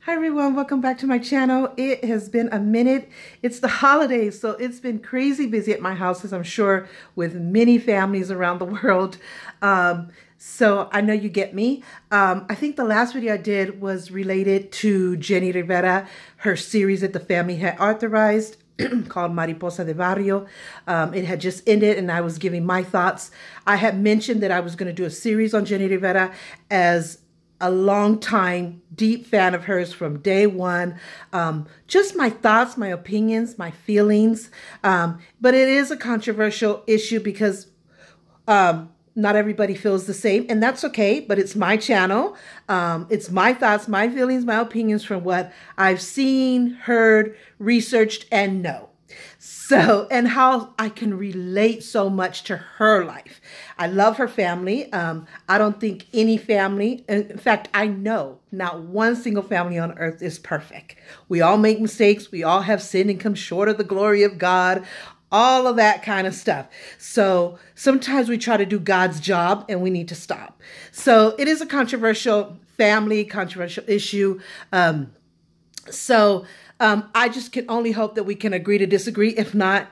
Hi everyone, welcome back to my channel. It has been a minute. It's the holidays, so it's been crazy busy at my house, as I'm sure with many families around the world. So I know you get me. I think the last video I did was related to Jenny Rivera, her series that the family had authorized called Mariposa de Barrio. It had just ended and I was giving my thoughts. I had mentioned that I was going to do a series on Jenny Rivera as a long time deep fan of hers from day one. Just my thoughts, my opinions, my feelings. But it is a controversial issue because not everybody feels the same, and that's okay, but it's my channel. It's my thoughts, my feelings, my opinions from what I've seen, heard, researched, and know. So, and how I can relate so much to her life. I love her family. I don't think any family, in fact, I know not one single family on earth is perfect. We all make mistakes. We all have sinned and come short of the glory of God. All of that kind of stuff. So sometimes we try to do God's job and we need to stop. So it is a controversial family, controversial issue. I just can only hope that we can agree to disagree. If not,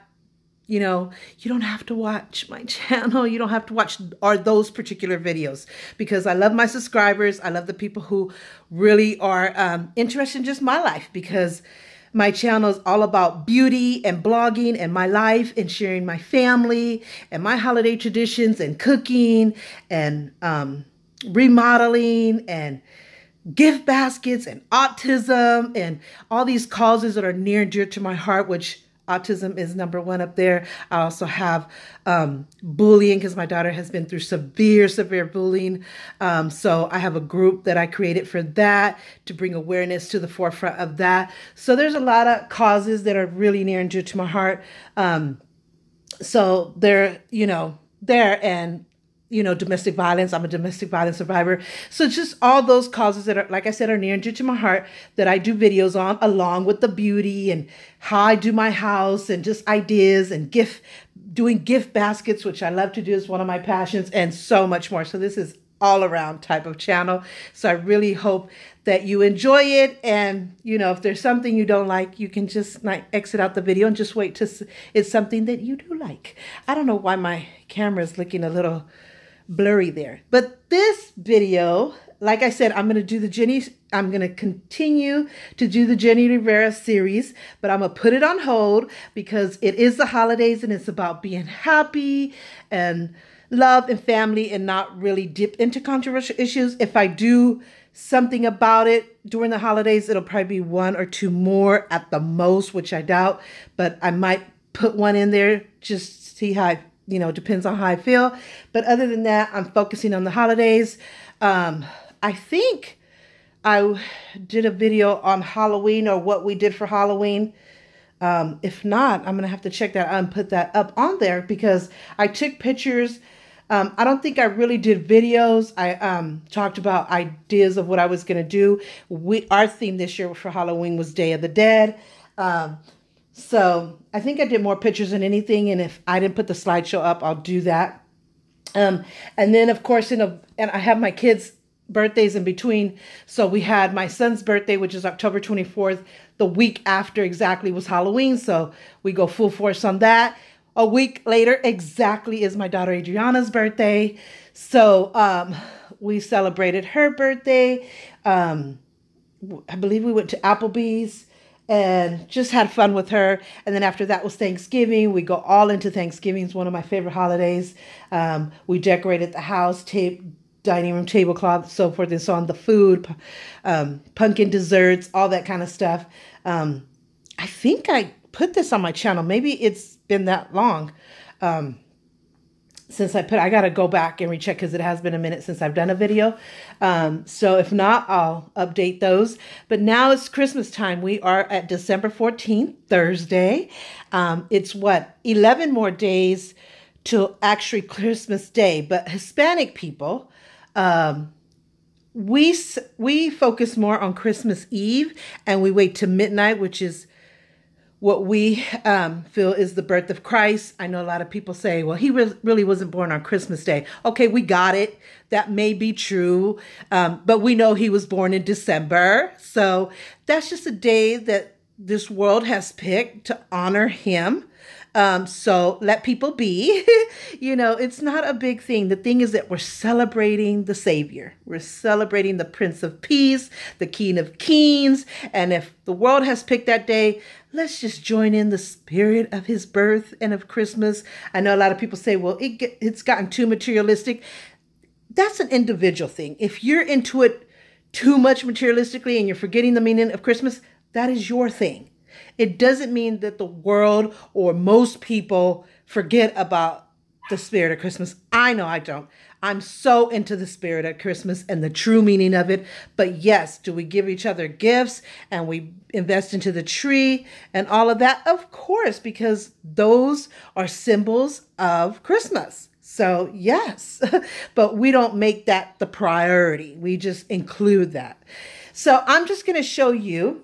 you know, you don't have to watch my channel. You don't have to watch those particular videos, because I love my subscribers. I love the people who really are interested in just my life, because my channel is all about beauty and blogging and my life and sharing my family and my holiday traditions and cooking and remodeling and gift baskets and autism and all these causes that are near and dear to my heart, which autism is number one up there. I also have bullying, because my daughter has been through severe bullying. So I have a group that I created for that, to bring awareness to the forefront of that. So there's a lot of causes that are really near and dear to my heart. So they're, and domestic violence. I'm a domestic violence survivor. So just all those causes that are, like I said, are near and dear to my heart, that I do videos on, along with the beauty and how I do my house and just ideas and doing gift baskets, which I love to do, is one of my passions, and so much more. So this is all around type of channel. So I really hope that you enjoy it. And, if there's something you don't like, you can just exit out the video and just wait to see it's something that you do like. I don't know why my camera is looking a little blurry there. But this video, like I said, I'm going to continue to do the Jenny Rivera series, but I'm going to put it on hold because it is the holidays and it's about being happy and love and family, and not really dip into controversial issues. If I do something about it during the holidays, it'll probably be one or two more at the most, which I doubt, but I might put one in there just to see how depends on how I feel. But other than that, I'm focusing on the holidays. I think I did a video on Halloween, or what we did for Halloween. If not, I'm going to have to check that out and put that up on there, because I took pictures. I don't think I really did videos. I talked about ideas of what I was going to do. Our theme this year for Halloween was Day of the Dead. So I think I did more pictures than anything. And if I didn't put the slideshow up, I'll do that. And then, of course, and I have my kids' birthdays in between. So we had my son's birthday, which is October 24th. The week after exactly was Halloween. So we go full force on that. A week later exactly is my daughter Adriana's birthday. So we celebrated her birthday. I believe we went to Applebee's and just had fun with her. And then after that was Thanksgiving. We go all into Thanksgiving. It's one of my favorite holidays. We decorated the house, dining room tablecloth, so forth and so on, the food, pumpkin desserts, all that kind of stuff. I think I put this on my channel. Maybe it's been that long since I got to go back and recheck, because it has been a minute since I've done a video. So if not, I'll update those. But now it's Christmas time. We are at December 14th, Thursday. It's 11 more days till actually Christmas Day. But Hispanic people, we focus more on Christmas Eve, and we wait to midnight, which is what we feel is the birth of Christ. I know a lot of people say, well, he really wasn't born on Christmas Day. Okay, we got it. That may be true. But we know he was born in December. So that's just a day that this world has picked to honor him. So let people be. It's not a big thing. The thing is that we're celebrating the Savior. We're celebrating the Prince of Peace, the King of Kings. And if the world has picked that day, let's just join in the spirit of his birth and of Christmas. I know a lot of people say, well, it's gotten too materialistic. That's an individual thing. If you're into it too much materialistically and you're forgetting the meaning of Christmas, that is your thing. It doesn't mean that the world or most people forget about the spirit of Christmas. I know I don't. I'm so into the spirit of Christmas and the true meaning of it. But yes, do we give each other gifts and we invest into the tree and all of that? Of course, because those are symbols of Christmas. So yes, but we don't make that the priority. We just include that. So I'm just going to show you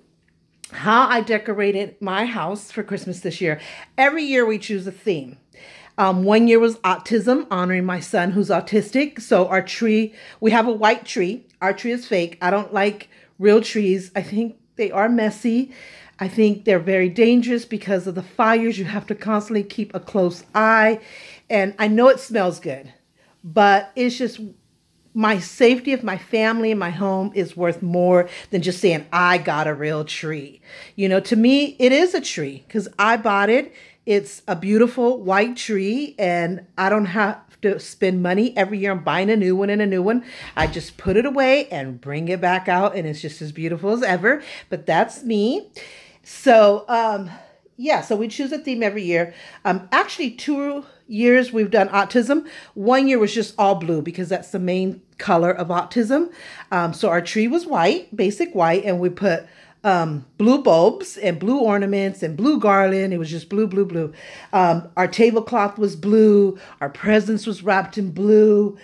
how I decorated my house for Christmas this year. Every year we choose a theme. One year was autism, honoring my son who's autistic. So our tree, we have a white tree. Our tree is fake. I don't like real trees. I think they are messy. I think they're very dangerous because of the fires. You have to constantly keep a close eye. And I know it smells good, but it's just my safety of my family and my home is worth more than just saying, I got a real tree. To me, it is a tree because I bought it. It's a beautiful white tree and I don't have to spend money every year on buying a new one and a new one. I just put it away and bring it back out and it's just as beautiful as ever. But that's me. So, so we choose a theme every year. Actually, 2 years we've done autism. 1 year was just all blue because that's the main color of autism. So our tree was white, basic white, and we put blue bulbs and blue ornaments and blue garland. It was just blue, blue, blue. Our tablecloth was blue. Our presents was wrapped in blue.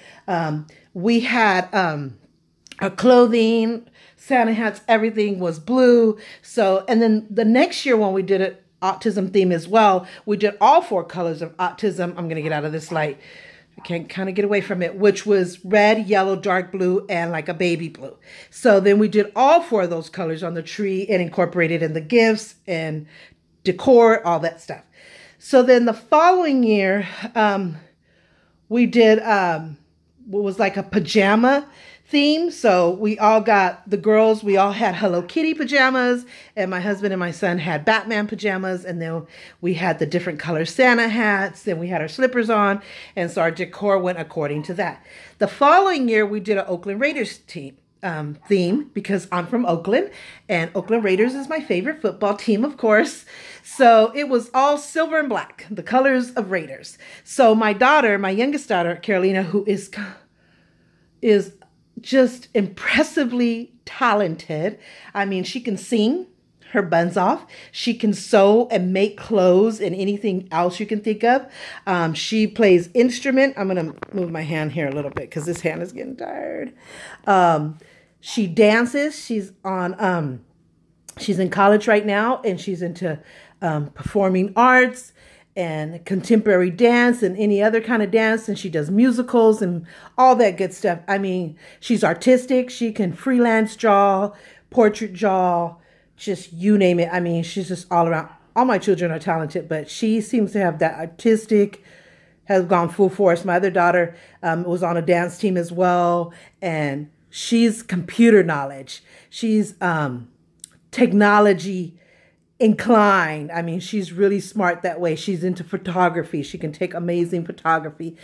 We had our clothing, Santa hats, everything was blue. So, and then the next year when we did it, autism theme as well, we did all 4 colors of autism. I'm going to get out of this light. I can kind of get away from it, which was red, yellow, dark blue, and like a baby blue. So then we did all 4 of those colors on the tree and incorporated in the gifts and decor, all that stuff. So then the following year, we did what was like a pajama theme. So we all got, the girls, we all had Hello Kitty pajamas, and my husband and my son had Batman pajamas, and then we had the different color Santa hats, and we had our slippers on, and so our decor went according to that. The following year, we did an Oakland Raiders theme because I'm from Oakland, and Oakland Raiders is my favorite football team, of course. So it was all silver and black, the colors of Raiders. So my daughter, my youngest daughter, Carolina, who is just impressively talented. I mean, she can sing her buns off. She can sew and make clothes and anything else you can think of. She plays instrument. I'm going to move my hand here a little bit because this hand is getting tired. She dances. She's in college right now, and she's into performing arts and contemporary dance and any other kind of dance. And she does musicals and all that good stuff. I mean, she's artistic. She can freelance draw, portrait draw, just you name it. I mean, she's just all around. All my children are talented, but she seems to have that artistic, has gone full force. My other daughter was on a dance team as well. And she's computer knowledge. She's technology inclined. I mean, she's really smart that way. She's into photography. She can take amazing photography,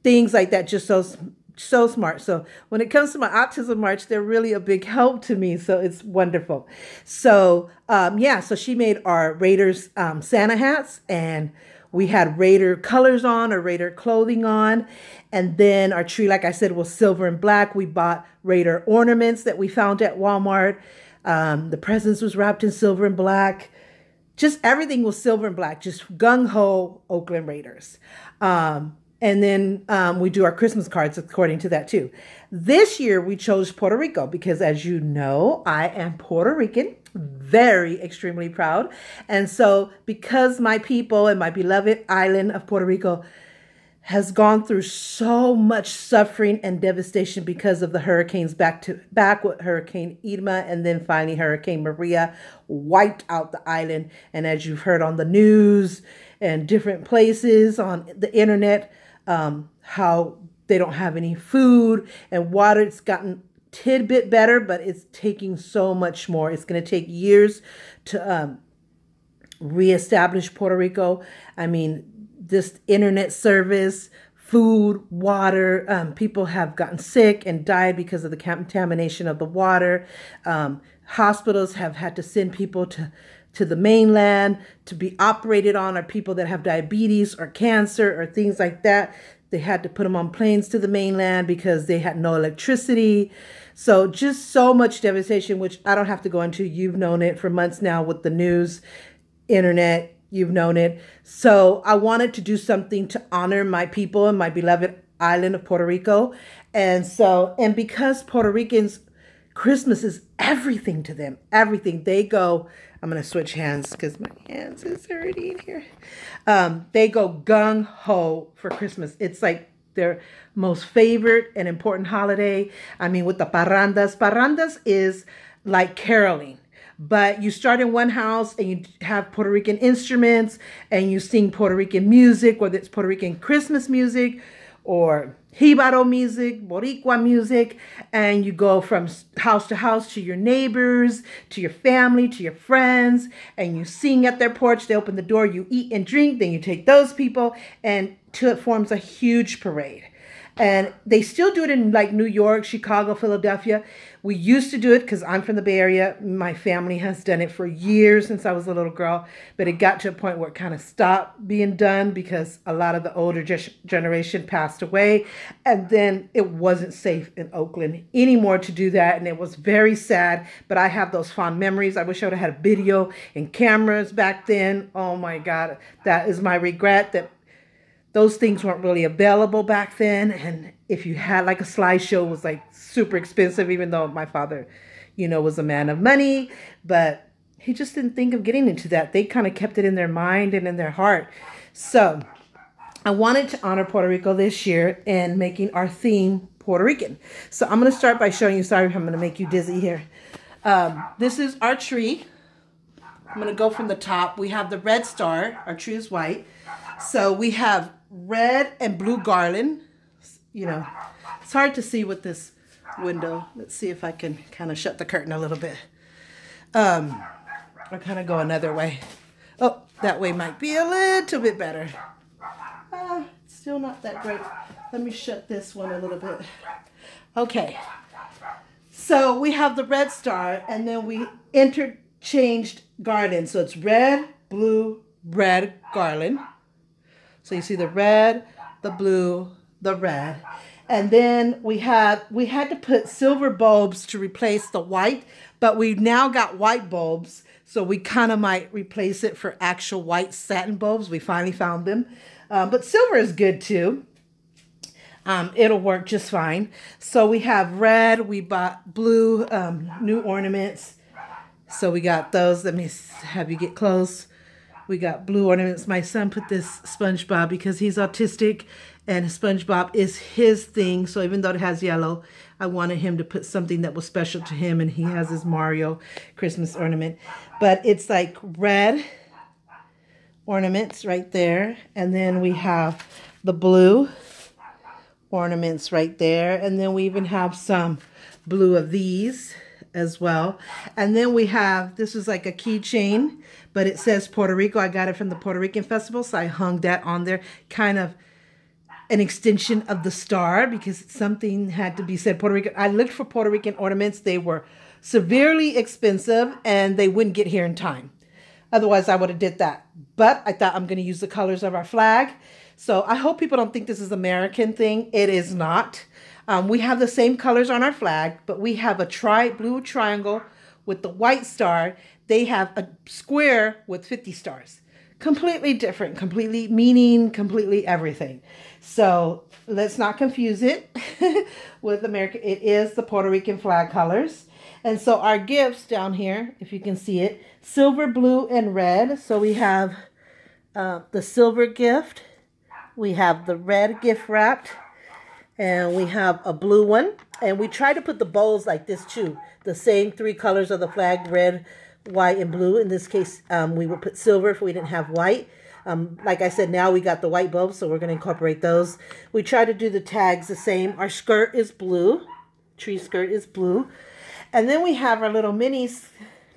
things like that. Just so smart. So when it comes to my autism march, they're really a big help to me. So it's wonderful. So so she made our Raiders Santa hats, and we had Raider colors on, or Raider clothing on. And then our tree, like I said, was silver and black. We bought Raider ornaments that we found at Walmart. The presents was wrapped in silver and black. Just everything was silver and black, just gung-ho Oakland Raiders. And then we do our Christmas cards according to that too. This year we chose Puerto Rico because, as you know, I am Puerto Rican, very extremely proud. And so because my people and my beloved island of Puerto Rico has gone through so much suffering and devastation because of the hurricanes back with Hurricane Irma, and then finally Hurricane Maria wiped out the island. And as you've heard on the news and different places on the internet, how they don't have any food and water. It's gotten tidbit better, but it's taking so much more. It's going to take years to reestablish Puerto Rico. I mean, this internet service, food, water, people have gotten sick and died because of the contamination of the water. Hospitals have had to send people to the mainland to be operated on, or people that have diabetes or cancer or things like that. They had to put them on planes to the mainland because they had no electricity. So just so much devastation, which I don't have to go into. You've known it for months now with the news, internet, you've known it. So I wanted to do something to honor my people and my beloved island of Puerto Rico. And because Puerto Ricans, Christmas is everything to them, everything. They go, I'm going to switch hands because my hands is already in here. They go gung-ho for Christmas. It's like their most favorite and important holiday. I mean, with the parrandas. Parrandas is like caroling. But you start in one house and you have Puerto Rican instruments and you sing Puerto Rican music, whether it's Puerto Rican Christmas music or Jibaro music, Boricua music, and you go from house to house to your neighbors, to your family, to your friends, and you sing at their porch. They open the door, you eat and drink, then you take those people, and till it forms a huge parade. And they still do it in like New York, Chicago, Philadelphia. We used to do it because I'm from the Bay Area. My family has done it for years since I was a little girl. But it got to a point where it kind of stopped being done because a lot of the older generation passed away. And then it wasn't safe in Oakland anymore to do that. And it was very sad. But I have those fond memories. I wish I would have had a video and cameras back then. Oh my God. That is my regret, that those things weren't really available back then. And if you had like a slideshow, it was like super expensive, even though my father, was a man of money, but he just didn't think of getting into that. They kind of kept it in their mind and in their heart. So I wanted to honor Puerto Rico this year and making our theme Puerto Rican. So I'm going to start by showing you, sorry if I'm going to make you dizzy here. This is our tree. I'm going to go from the top. We have the red star. Our tree is white. So we have red and blue garland. It's hard to see with this window. Let's see if I can kind of shut the curtain a little bit. Or kind of go another way. Oh, that way might be a little bit better. Still not that great. Let me shut this one a little bit. Okay. So we have the red star, and then we interchanged garland. So it's red, blue, red garland. So you see the red, the blue, the red. And then we had to put silver bulbs to replace the white, but we've now got white bulbs. So we kind of might replace it for actual white satin bulbs. We finally found them. But silver is good too. It'll work just fine. So we have red, we bought blue, new ornaments. So we got those. Let me have you get close. We got blue ornaments. My son put this SpongeBob because he's autistic and SpongeBob is his thing. So even though it has yellow, I wanted him to put something that was special to him, and he has his Mario Christmas ornament. But it's like red ornaments right there. And then we have the blue ornaments right there. And then we even have some blue of these as well. And then we have, this is like a keychain, but it says Puerto Rico. I got it from the Puerto Rican Festival, so I hung that on there, kind of an extension of the star, because something had to be said Puerto Rican. I looked for Puerto Rican ornaments. They were severely expensive and they wouldn't get here in time. Otherwise I would have did that. But I thought I'm going to use the colors of our flag. So I hope people don't think this is an American thing. It is not. We have the same colors on our flag, but we have a blue triangle with the white star. They have a square with 50 stars. Completely different, completely meaning, completely everything. So let's not confuse it with America. It is the Puerto Rican flag colors. And so our gifts down here, if you can see it, silver, blue, and red. So we have the silver gift. We have the red gift wrapped. And we have a blue one. And we try to put the bows like this too. The same three colors of the flag, red, white, and blue. In this case, we would put silver if we didn't have white. Like I said, now we got the white bulbs, so we're going to incorporate those. We try to do the tags the same. Our skirt is blue. Tree skirt is blue. And then we have our little mini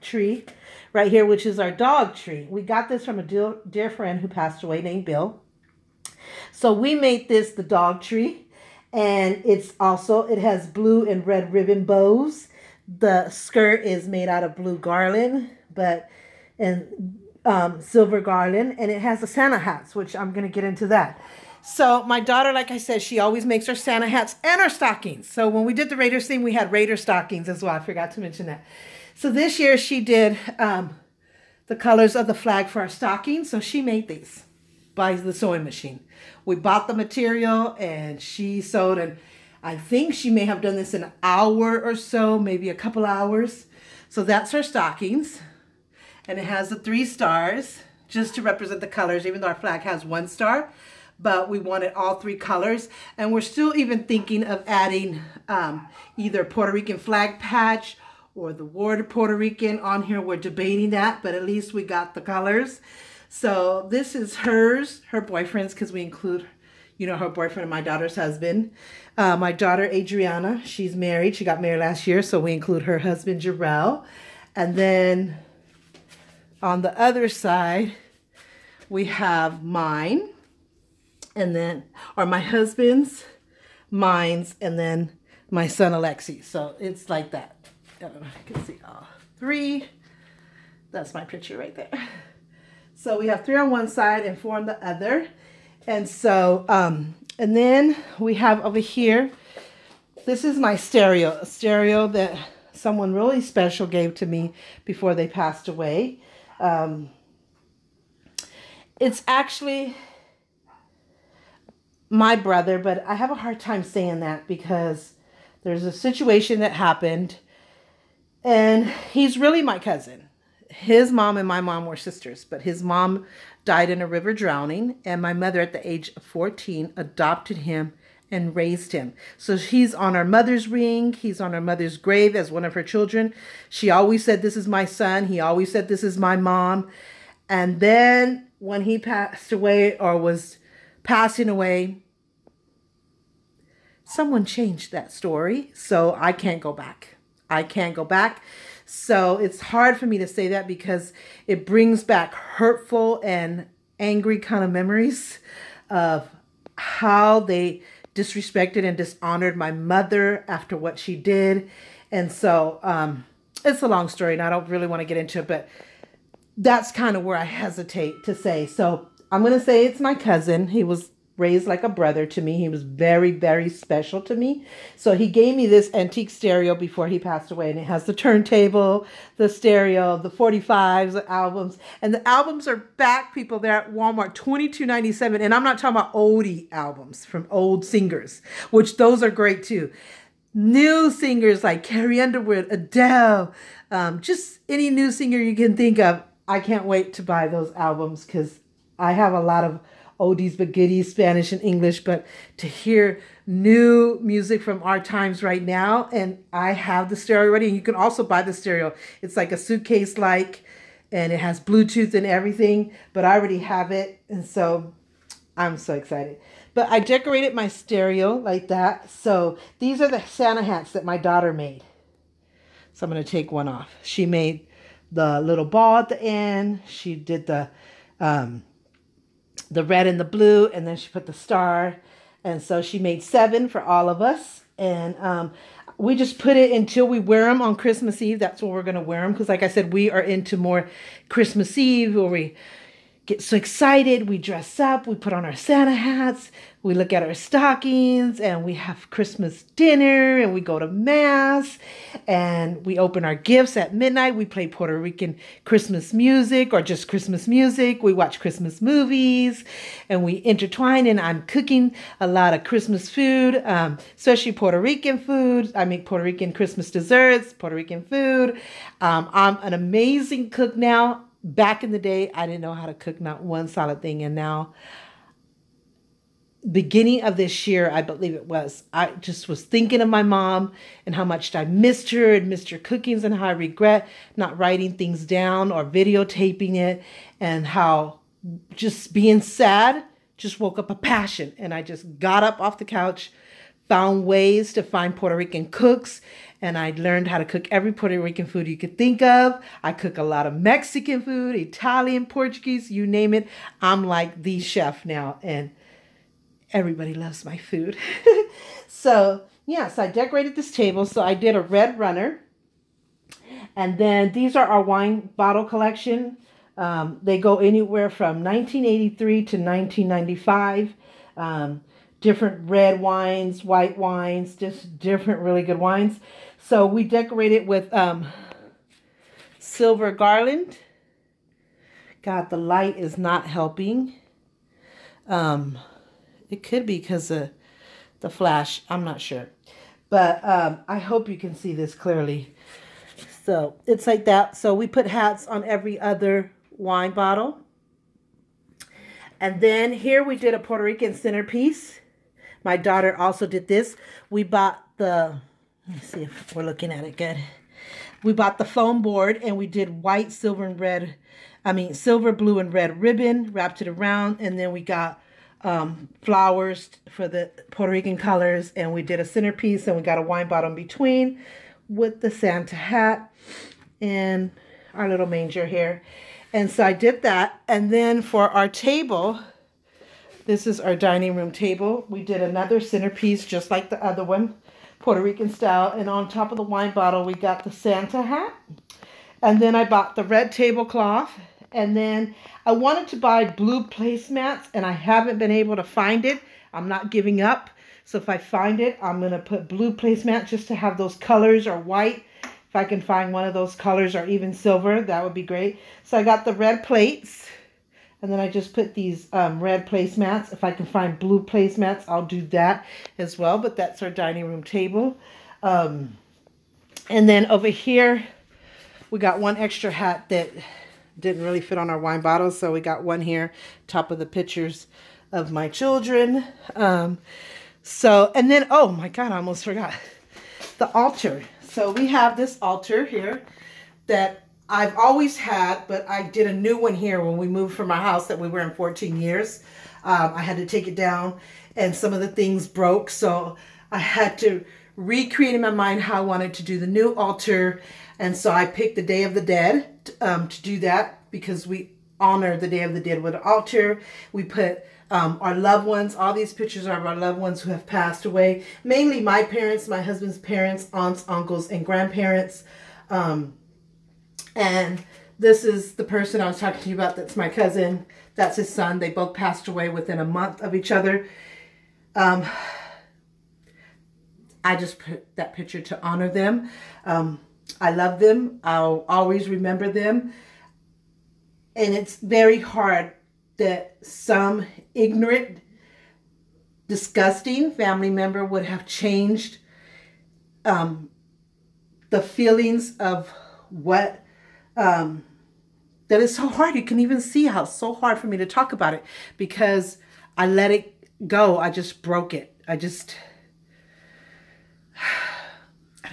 tree right here, which is our dog tree. We got this from a dear friend who passed away named Bill. So we made this the dog tree. And it has blue and red ribbon bows. The skirt is made out of blue garland, and silver garland, and it has the Santa hats, which I'm going to get into that. So my daughter, like I said, she always makes her Santa hats and her stockings. So when we did the Raiders theme, we had Raider stockings as well. I forgot to mention that. So this year she did the colors of the flag for our stockings. So she made these by the sewing machine. We bought the material and she sewed, and I think she may have done this in an hour or so, maybe a couple hours. So that's her stockings. And it has the 3 stars just to represent the colors, even though our flag has 1 star. But we wanted all 3 colors. And we're still even thinking of adding either Puerto Rican flag patch or the word Puerto Rican on here. We're debating that, but at least we got the colors. So this is hers, her boyfriend's, because we include, you know, her boyfriend and my daughter's husband. My daughter, Adriana, she's married. She got married last year, so we include her husband, Jarrell. And then on the other side, we have mine, and then, or my husband's, mine's, and then my son, Alexi. So it's like that. I don't know if you can see all 3. That's my picture right there. So we have 3 on one side and 4 on the other. And so, and then we have over here, this is my stereo, a stereo that someone really special gave to me before they passed away. It's actually my brother, but I have a hard time saying that because there's a situation that happened and he's really my cousin. His mom and my mom were sisters, but his mom died in a river drowning, and my mother at the age of 14 adopted him and raised him. So he's on our mother's ring. He's on our mother's grave as one of her children. She always said, "This is my son." He always said, "This is my mom." And then when he passed away or was passing away, someone changed that story. So I can't go back. I can't go back. So it's hard for me to say that because it brings back hurtful and angry kind of memories of how they disrespected and dishonored my mother after what she did. And so it's a long story and I don't really want to get into it, but that's kind of where I hesitate to say. So I'm going to say it's my cousin. He was raised like a brother to me. He was very, very special to me. So he gave me this antique stereo before he passed away, and it has the turntable, the stereo, the 45s, the albums, and the albums are back, people. They're at Walmart, $22.97, and I'm not talking about oldie albums from old singers, which those are great too. New singers like Carrie Underwood, Adele, just any new singer you can think of. I can't wait to buy those albums because I have a lot of oldies but goodies, Spanish and English, but to hear new music from our times right now, and I have the stereo ready, and you can also buy the stereo. It's like a suitcase like, and it has Bluetooth and everything, but I already have it, and so I'm so excited. But I decorated my stereo like that. So these are the Santa hats that my daughter made. So I'm going to take one off. She made the little ball at the end. She did the red and the blue, and then she put the star. And so she made 7 for all of us. And we just put it until we wear them on Christmas Eve. That's when we're going to wear them. Because like I said, we are into more Christmas Eve where we get so excited. We dress up, we put on our Santa hats, we look at our stockings, and we have Christmas dinner, and we go to mass, and we open our gifts at midnight. We play Puerto Rican Christmas music or just Christmas music. We watch Christmas movies, and we intertwine, and I'm cooking a lot of Christmas food, especially Puerto Rican food. I make Puerto Rican Christmas desserts, Puerto Rican food. I'm an amazing cook now. Back in the day, I didn't know how to cook not one solid thing. And now, beginning of this year, I believe it was, I just was thinking of my mom and how much I missed her and missed her cookings, and how I regret not writing things down or videotaping it, and how just being sad just woke up a passion. And I just got up off the couch, found ways to find Puerto Rican cooks, and I learned how to cook every Puerto Rican food you could think of. I cook a lot of Mexican food, Italian, Portuguese, you name it. I'm like the chef now, and everybody loves my food. So, yes, I decorated this table. So I did a red runner. And then these are our wine bottle collection. They go anywhere from 1983 to 1995. Different red wines, white wines, just different really good wines. So we decorated with silver garland. God, the light is not helping. It could be because of the flash. I'm not sure. But I hope you can see this clearly. So it's like that. So we put hats on every other wine bottle. And then here we did a Puerto Rican centerpiece. My daughter also did this. We bought the, let's see if we're looking at it good. We bought the foam board, and we did white, silver, and red. Silver, blue, and red ribbon, wrapped it around. And then we got flowers for the Puerto Rican colors. And we did a centerpiece, and we got a wine bottle in between with the Santa hat and our little manger here. And so I did that. And then for our table, this is our dining room table. We did another centerpiece just like the other one, Puerto Rican style. And on top of the wine bottle, we got the Santa hat. And then I bought the red tablecloth. And then I wanted to buy blue placemats, and I haven't been able to find it. I'm not giving up. So if I find it, I'm going to put blue placemat just to have those colors, or white. If I can find one of those colors, or even silver, that would be great. So I got the red plates. And then I just put these red placemats. If I can find blue placemats, I'll do that as well. But that's our dining room table. And then over here, we got one extra hat that didn't really fit on our wine bottle. So we got one here, top of the pictures of my children. And then, oh my God, I almost forgot. The altar. So we have this altar here that I've always had, but I did a new one here when we moved from our house that we were in 14 years. I had to take it down, and some of the things broke. So I had to recreate in my mind how I wanted to do the new altar. And so I picked the Day of the Dead to do that, because we honor the Day of the Dead with an altar. We put our loved ones. All these pictures are of our loved ones who have passed away. Mainly my parents, my husband's parents, aunts, uncles, and grandparents. And this is the person I was talking to you about. That's my cousin. That's his son. They both passed away within a month of each other. I just put that picture to honor them. I love them. I'll always remember them. And it's very hard that some ignorant, disgusting family member would have changed the feelings of what that is so hard. You can even see how it's so hard for me to talk about it, because I let it go. I just broke it. I don't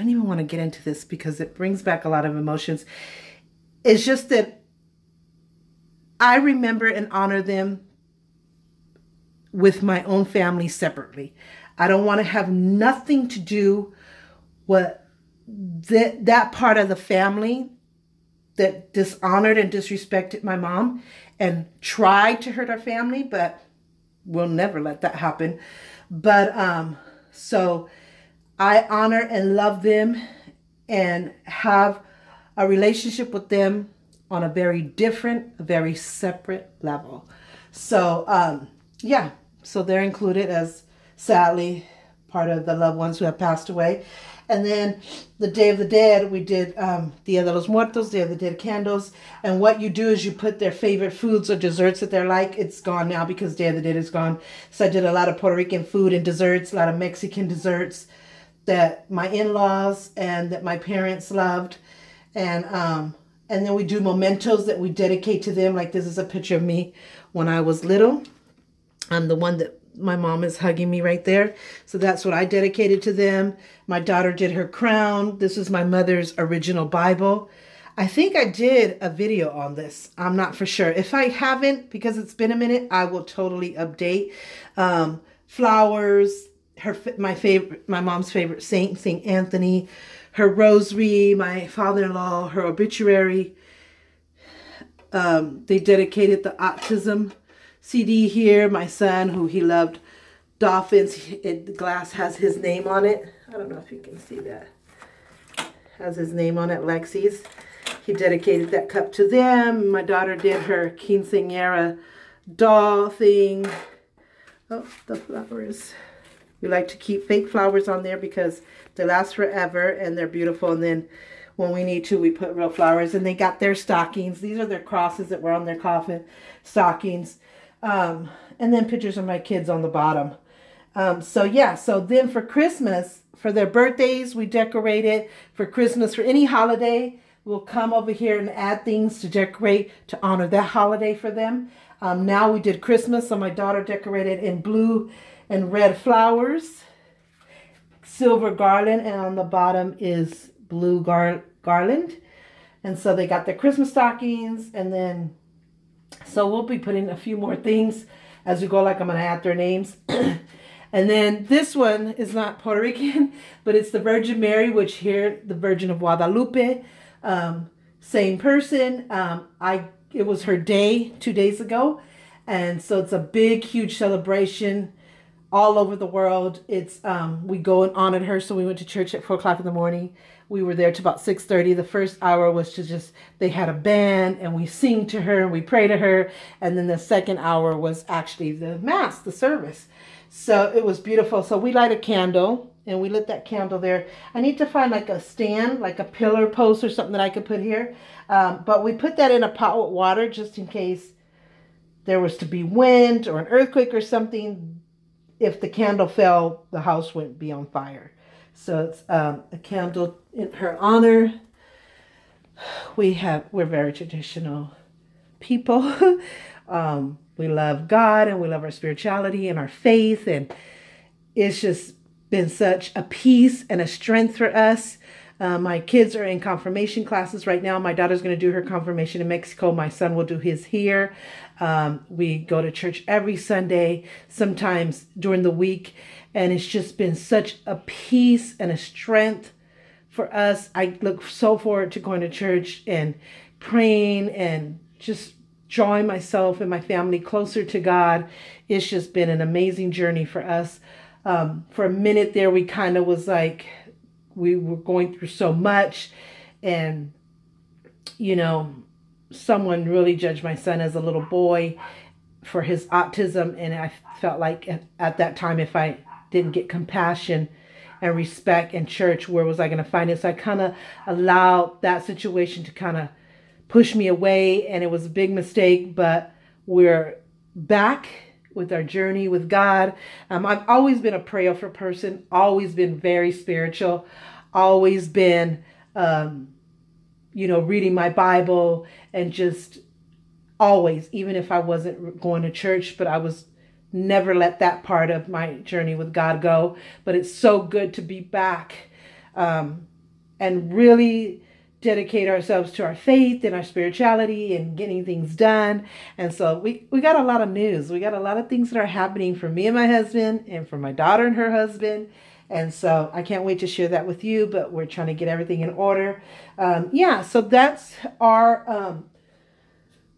even want to get into this because it brings back a lot of emotions. It's just that I remember and honor them with my own family separately. I don't want to have nothing to do with that part of the family that dishonored and disrespected my mom and tried to hurt our family, but we'll never let that happen. But so I honor and love them and have a relationship with them on a very different, very separate level. So, yeah, so they're included as, sadly, part of the loved ones who have passed away. And then the Day of the Dead, we did Dia de los Muertos, Day of the Dead candles. And what you do is you put their favorite foods or desserts that they're like. It's gone now because Day of the Dead is gone. So I did a lot of Puerto Rican food and desserts, a lot of Mexican desserts that my in-laws and that my parents loved. And then we do mementos that we dedicate to them. Like this is a picture of me when I was little. I'm the one that my mom is hugging me right there. So that's what I dedicated to them. My daughter did her crown. This is my mother's original Bible. I think I did a video on this. I'm not for sure. If I haven't, because it's been a minute, I will totally update. Flowers, my mom's favorite saint, Saint Anthony, her rosary, my father-in-law, her obituary. They dedicated the autism CD here. My son, who he loved dolphins, the glass has his name on it. I don't know if you can see that. Has his name on it, Lexi's. He dedicated that cup to them. My daughter did her quinceañera doll thing. Oh, the flowers. We like to keep fake flowers on there because they last forever and they're beautiful. And then when we need to, we put real flowers. And they got their stockings. These are their crosses that were on their coffin stockings. And then pictures of my kids on the bottom. So yeah, so then for Christmas, for their birthdays, we decorated. For Christmas, for any holiday, we'll come over here and add things to decorate to honor that holiday for them. Now we did Christmas, so my daughter decorated in blue and red flowers, silver garland, and on the bottom is blue garland. And so they got their Christmas stockings, and then so we'll be putting a few more things as we go, like I'm going to add their names. And then this one is not Puerto Rican, but it's the Virgin Mary, which here, the Virgin of Guadalupe. Same person. It was her day 2 days ago. And so it's a big, huge celebration all over the world. It's we go and honor her. So we went to church at 4 o'clock in the morning. We were there till about 6:30. The first hour was to just, they had a band and we sing to her and we pray to her. And then the second hour was actually the mass, the service. So it was beautiful. So we light a candle and we lit that candle there. I need to find like a stand, like a pillar post or something that I could put here. But we put that in a pot with water just in case there was to be wind or an earthquake or something. If the candle fell, the house wouldn't be on fire. So it's a candle in her honor. We're very traditional people. We love God and we love our spirituality and our faith. And it's just been such a peace and a strength for us. My kids are in confirmation classes right now. My daughter's going to do her confirmation in Mexico. My son will do his here. We go to church every Sunday, sometimes during the week. And it's just been such a peace and a strength for us. I look so forward to going to church and praying and just drawing myself and my family closer to God. It's just been an amazing journey for us. For a minute there, we kind of was like, we were going through so much. And, you know, someone really judged my son as a little boy for his autism. And I felt like at that time, if I didn't get compassion and respect in church, where was I going to find it? So I kind of allowed that situation to kind of push me away, and it was a big mistake, but we're back with our journey with God. I've always been a prayerful person, always been very spiritual, always been, reading my Bible and just always, even if I wasn't going to church, but I was never let that part of my journey with God go. But it's so good to be back and really dedicate ourselves to our faith and our spirituality and getting things done. And so we got a lot of news. We got a lot of things that are happening for me and my husband and for my daughter and her husband. And so I can't wait to share that with you, but we're trying to get everything in order. So that's our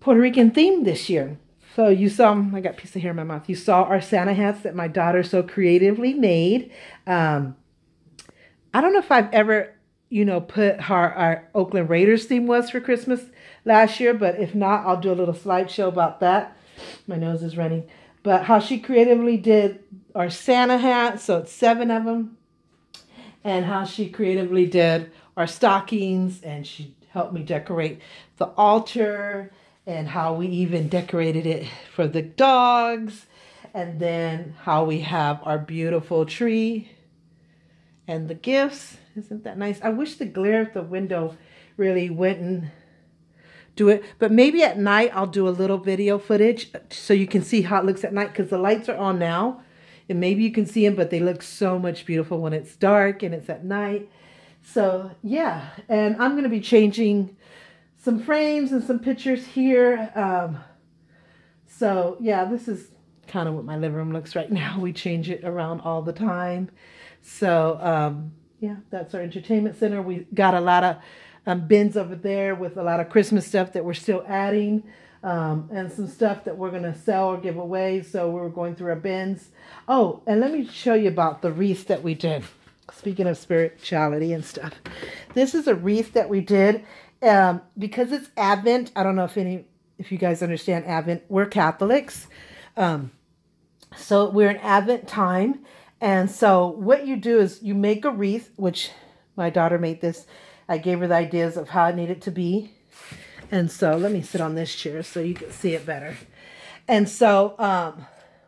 Puerto Rican theme this year. So you saw, I got a piece of hair in my mouth. You saw our Santa hats that my daughter so creatively made. I don't know if I've ever put how our Oakland Raiders theme was for Christmas last year. But if not, I'll do a little slideshow about that. My nose is running. But how she creatively did our Santa hat, so it's 7 of them. And how she creatively did our stockings, and she helped me decorate the altar, and how we even decorated it for the dogs. And then how we have our beautiful tree and the gifts. Isn't that nice? I wish the glare of the window really wouldn't do it. But maybe at night I'll do a little video footage so you can see how it looks at night, because the lights are on now. And maybe you can see them, but they look so much beautiful when it's dark and it's at night. So yeah, and I'm going to be changing some frames and some pictures here. So yeah, this is kind of what my living room looks right now. We change it around all the time. So yeah, that's our entertainment center. We got a lot of bins over there with a lot of Christmas stuff that we're still adding, and some stuff that we're going to sell or give away. So we're going through our bins. Oh, and let me show you about the wreath that we did. Speaking of spirituality and stuff, this is a wreath that we did because it's Advent. I don't know if you guys understand Advent. We're Catholics. So we're in Advent time. And so what you do is you make a wreath, which my daughter made this. I gave her the ideas of how it needed to be. And so let me sit on this chair so you can see it better. And so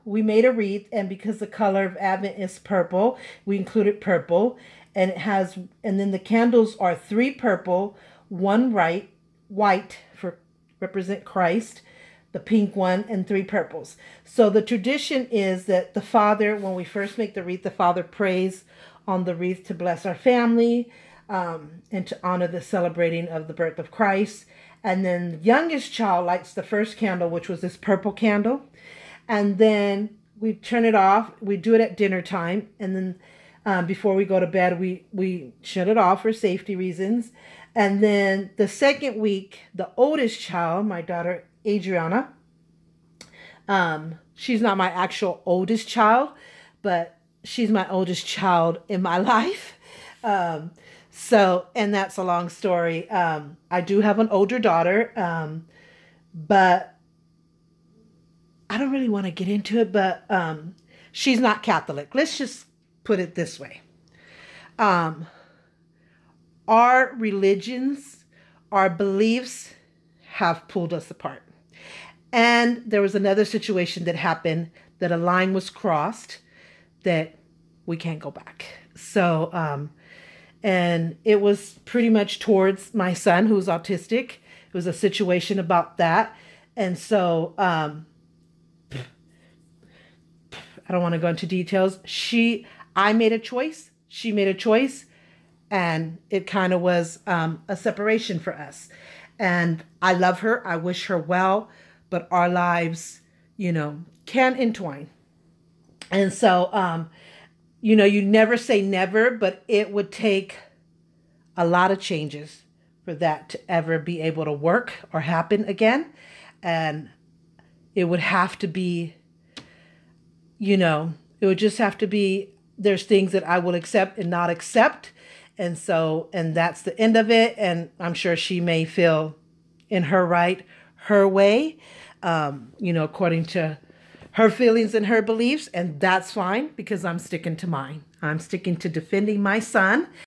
we made a wreath, and because the color of Advent is purple, we included purple. And and then the candles are 3 purple, 1 white for represent Christ, the pink one, and 3 purples. So the tradition is that the Father, when we first make the wreath, the Father prays on the wreath to bless our family and to honor the celebrating of the birth of Christ. And then the youngest child lights the first candle, which was this purple candle. And then we turn it off. We do it at dinner time. And then before we go to bed, we shut it off for safety reasons. And then the second week, the oldest child, my daughter Adriana, she's not my actual oldest child, but she's my oldest child in my life. So, and that's a long story. I do have an older daughter, but I don't really want to get into it, but she's not Catholic. Let's just put it this way. Our religions, our beliefs have pulled us apart. And there was another situation that happened, that a line was crossed that we can't go back. So, and it was pretty much towards my son, who's autistic. It was a situation about that. And so, I don't want to go into details. I made a choice. She made a choice. And it kind of was a separation for us. And I love her. I wish her well. But our lives, can entwine. And so, you never say never, but it would take a lot of changes for that to ever be able to work or happen again. And it would have to be, it would just have to be, there's things that I will accept and not accept. And so, and that's the end of it. And I'm sure she may feel in her right, her way, according to her feelings and her beliefs. And that's fine, because I'm sticking to mine. I'm sticking to defending my son